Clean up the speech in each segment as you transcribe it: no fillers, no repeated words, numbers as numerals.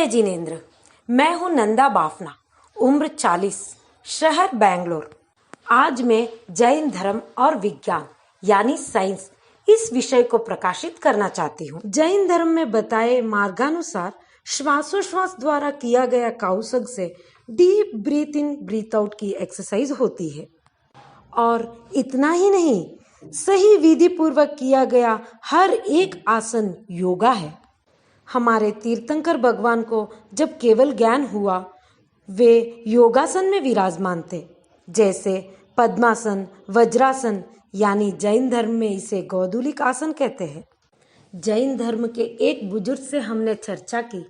जय जिनेन्द्र। मैं हूं नंदा बाफना, उम्र 40, शहर बेंगलोर। आज मैं जैन धर्म और विज्ञान यानी साइंस इस विषय को प्रकाशित करना चाहती हूँ। जैन धर्म में बताए मार्गानुसार श्वासोश्वास द्वारा किया गया काउसग से डीप ब्रीथ इन ब्रीथ आउट की एक्सरसाइज होती है। और इतना ही नहीं, सही विधि पूर्वक किया गया हर एक आसन योगा है। हमारे तीर्थंकर भगवान को जब केवल ज्ञान हुआ, वे योगासन में विराजमान थे, जैसे पद्मासन, वज्रासन, यानी जैन धर्म में इसे गौदुलिक आसन कहते हैं। जैन धर्म के एक बुजुर्ग से हमने चर्चा की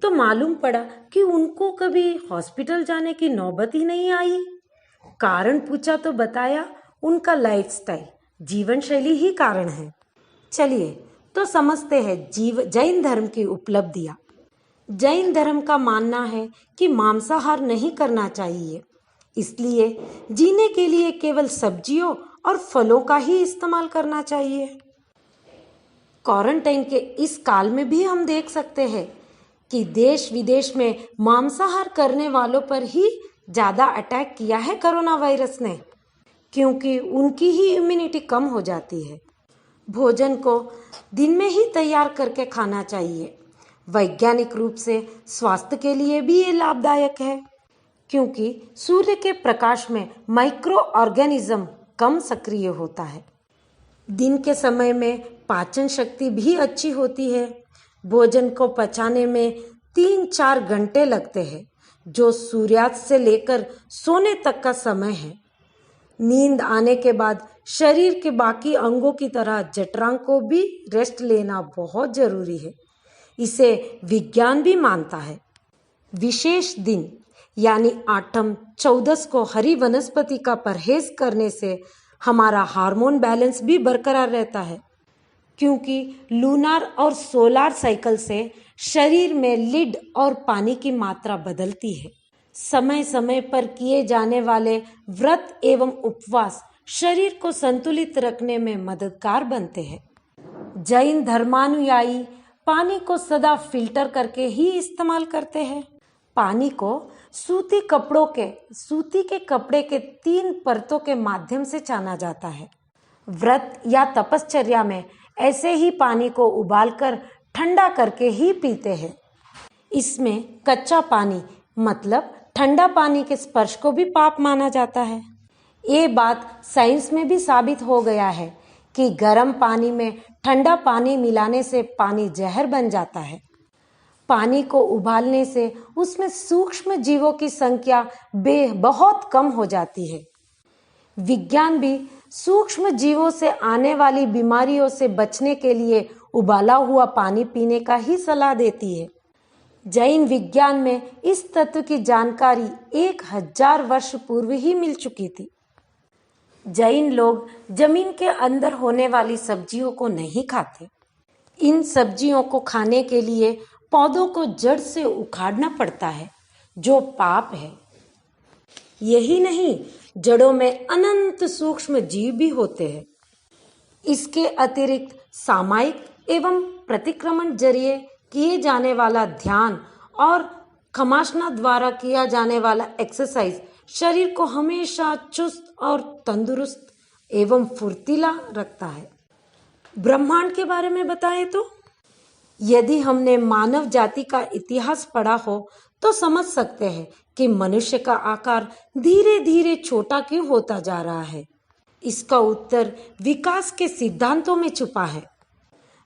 तो मालूम पड़ा कि उनको कभी हॉस्पिटल जाने की नौबत ही नहीं आई। कारण पूछा तो बताया उनका लाइफस्टाइल, जीवन शैली ही कारण है। चलिए तो समझते हैं जैन धर्म की उपलब्धियां। जैन धर्म का मानना है कि मांसाहार नहीं करना चाहिए, इसलिए जीने के लिए केवल सब्जियों और फलों का ही इस्तेमाल करना चाहिए। क्वारंटाइन के इस काल में भी हम देख सकते हैं कि देश विदेश में मांसाहार करने वालों पर ही ज़्यादा अटैक किया है कोरोना वायरस ने, क्योंकि उनकी ही इम्यूनिटी कम हो जाती है। भोजन को दिन में ही तैयार करके खाना चाहिए। वैज्ञानिक रूप से स्वास्थ्य के लिए भी ये लाभदायक है, क्योंकि सूर्य के प्रकाश में माइक्रो ऑर्गेनिज्म कम सक्रिय होता है। दिन के समय में पाचन शक्ति भी अच्छी होती है। भोजन को पचाने में 3-4 घंटे लगते हैं, जो सूर्यास्त से लेकर सोने तक का समय है। नींद आने के बाद शरीर के बाकी अंगों की तरह जठरांग को भी रेस्ट लेना बहुत जरूरी है। इसे विज्ञान भी मानता है। विशेष दिन यानी आठम चौदस को हरी वनस्पति का परहेज करने से हमारा हार्मोन बैलेंस भी बरकरार रहता है, क्योंकि लूनार और सोलार साइकिल से शरीर में लीड और पानी की मात्रा बदलती है। समय समय पर किए जाने वाले व्रत एवं उपवास शरीर को संतुलित रखने में मददगार बनते हैं। जैन धर्मानुयायी पानी को सदा फिल्टर करके ही इस्तेमाल करते हैं। पानी को सूती के कपड़े के 3 परतों के माध्यम से छाना जाता है। व्रत या तपश्चर्या में ऐसे ही पानी को उबालकर ठंडा करके ही पीते हैं। इसमें कच्चा पानी मतलब ठंडा पानी के स्पर्श को भी पाप माना जाता है। ये बात साइंस में भी साबित हो गया है कि गर्म पानी में ठंडा पानी मिलाने से पानी जहर बन जाता है। पानी को उबालने से उसमें सूक्ष्म जीवों की संख्या बहुत कम हो जाती है। विज्ञान भी सूक्ष्म जीवों से आने वाली बीमारियों से बचने के लिए उबाला हुआ पानी पीने का ही सलाह देती है। जैन विज्ञान में इस तत्व की जानकारी 1000 वर्ष पूर्व ही मिल चुकी थी। जैन लोग जमीन के अंदर होने वाली सब्जियों को नहीं खाते। इन सब्जियों को खाने के लिए पौधों को जड़ से उखाड़ना पड़ता है, जो पाप है। यही नहीं, जड़ों में अनंत सूक्ष्म जीव भी होते हैं। इसके अतिरिक्त सामायिक एवं प्रतिक्रमण जरिए किए जाने वाला ध्यान और खमासना द्वारा किया जाने वाला एक्सरसाइज शरीर को हमेशा चुस्त और तंदुरुस्त एवं फुर्तीला रखता है। ब्रह्मांड के बारे में बताएं तो यदि हमने मानव जाति का इतिहास पढ़ा हो तो समझ सकते हैं कि मनुष्य का आकार धीरे धीरे छोटा क्यों होता जा रहा है। इसका उत्तर विकास के सिद्धांतों में छुपा है।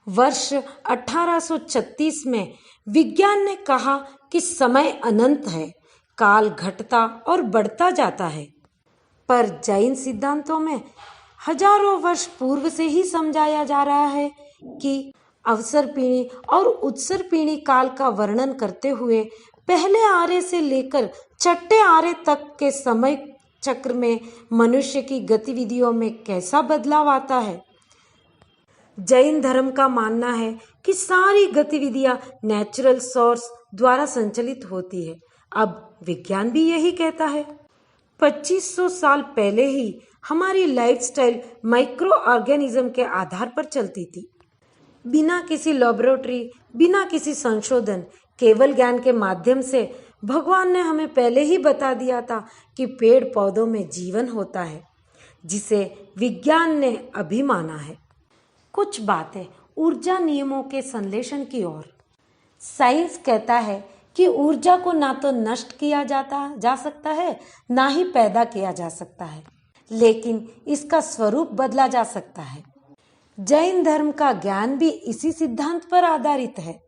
वर्ष 1836 में विज्ञान ने कहा कि समय अनंत है, काल घटता और बढ़ता जाता है। पर जैन सिद्धांतों में हजारों वर्ष पूर्व से ही समझाया जा रहा है कि अवसर पीढ़ी और उत्सर पीढ़ी काल का वर्णन करते हुए पहले आर्य से लेकर छठे आर्य तक के समय चक्र में मनुष्य की गतिविधियों में कैसा बदलाव आता है। जैन धर्म का मानना है कि सारी गतिविधियां नेचुरल सोर्स द्वारा संचालित होती है। अब विज्ञान भी यही कहता है। 2500 साल पहले ही हमारी लाइफस्टाइल माइक्रो ऑर्गेनिज्म के आधार पर चलती थी। बिना किसी लैबोरेटरी, बिना किसी संशोधन केवल ज्ञान के माध्यम से भगवान ने हमें पहले ही बता दिया था कि पेड़ पौधों में जीवन होता है, जिसे विज्ञान ने अभी माना है। कुछ बातें ऊर्जा नियमों के संश्लेषण की ओर। साइंस कहता है कि ऊर्जा को ना तो नष्ट किया जा सकता है, ना ही पैदा किया जा सकता है, लेकिन इसका स्वरूप बदला जा सकता है। जैन धर्म का ज्ञान भी इसी सिद्धांत पर आधारित है,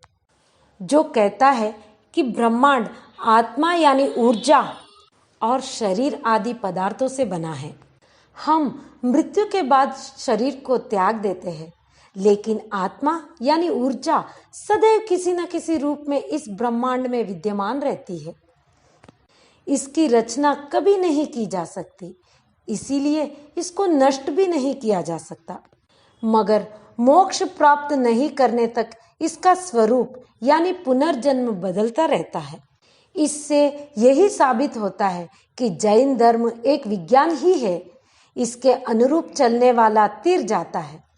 जो कहता है कि ब्रह्मांड आत्मा यानी ऊर्जा और शरीर आदि पदार्थों से बना है। हम मृत्यु के बाद शरीर को त्याग देते हैं, लेकिन आत्मा यानी ऊर्जा सदैव किसी न किसी रूप में इस ब्रह्मांड में विद्यमान रहती है। इसकी रचना कभी नहीं की जा सकती, इसीलिए इसको नष्ट भी नहीं किया जा सकता। मगर मोक्ष प्राप्त नहीं करने तक इसका स्वरूप यानी पुनर्जन्म बदलता रहता है। इससे यही साबित होता है कि जैन धर्म एक विज्ञान ही है। इसके अनुरूप चलने वाला तीर जाता है।